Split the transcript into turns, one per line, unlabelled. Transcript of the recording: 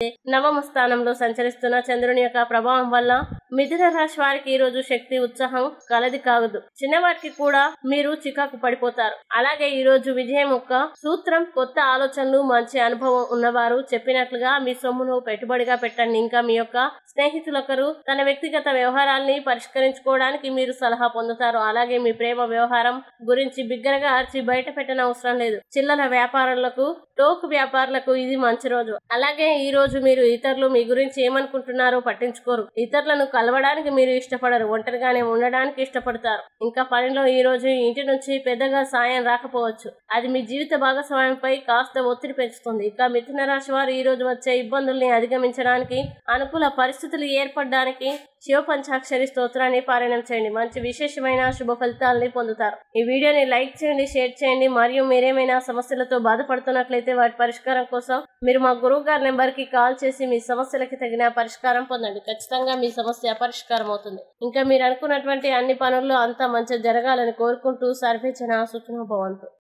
నవమ స్థానంలో సంచరిస్తున్న చంద్రుని యొక్క ప్రభావం వల్ల మిథున రాశి వారికి ఈ రోజు శక్తి ఉత్సాహం కలది కాగదు. చిన్నవాటికి కూడా మీరు చికాకు పడిపోతారు. అలాగే ఈ రోజు విజయం యొక్క సూత్రం కొత్త ఆలోచనలు, మంచి అనుభవం ఉన్నవారు చెప్పినట్లుగా మీ సొమ్మును పెట్టుబడిగా పెట్టండి. ఇంకా మీ యొక్క స్నేహితులొకరు తన వ్యక్తిగత వ్యవహారాల్ని పరిష్కరించుకోవడానికి మీరు సలహా పొందుతారు. అలాగే మీ ప్రేమ వ్యవహారం గురించి బిగ్గరగా అరిచి బయట పెట్టనవసరం లేదు. చిల్లర వ్యాపారులకు, టోకు వ్యాపారులకు ఇది మంచి రోజు. అలాగే ఈ రోజు మీరు ఇతరులు మీ గురించి ఏమనుకుంటున్నారో పట్టించుకోరు. ఇతరులను కలవడానికి మీరు ఇష్టపడరు. ఒంటరిగానే ఉండడానికి ఇష్టపడతారు. ఇంకా పనిలో ఈ రోజు ఇంటి నుంచి పెద్దగా సాయం రాకపోవచ్చు. అది మీ జీవిత భాగస్వామ్యంపై కాస్త ఒత్తిడి పెంచుతుంది. ఇక మిథున రాశి వారు ఈ రోజు వచ్చే ఇబ్బందుల్ని అధిగమించడానికి, అనుకూల పరిస్థితులు ఏర్పడడానికి శివ పంచాక్షరి స్తోత్రాన్ని పారాయణం చేయండి. మంచి విశేషమైన శుభ ఫలితాలని పొందుతారు. ఈ వీడియోని లైక్ చేయండి, షేర్ చేయండి. మరియు మీరేమైనా సమస్యలతో బాధపడుతున్నట్లయితే వాటి పరిష్కారం కోసం మీరు మా గురువు గారి నెంబర్ కి కాల్ చేసి మీ సమస్యలకి తగిన పరిష్కారం పొందండి. ఖచ్చితంగా మీ సమస్య పరిష్కారం అవుతుంది. ఇంకా మీరు అనుకున్నటువంటి అన్ని పనుల్లో అంతా మంచి జరగాలని కోరుకుంటూ సర్వేజన సుఖినో భవంతు.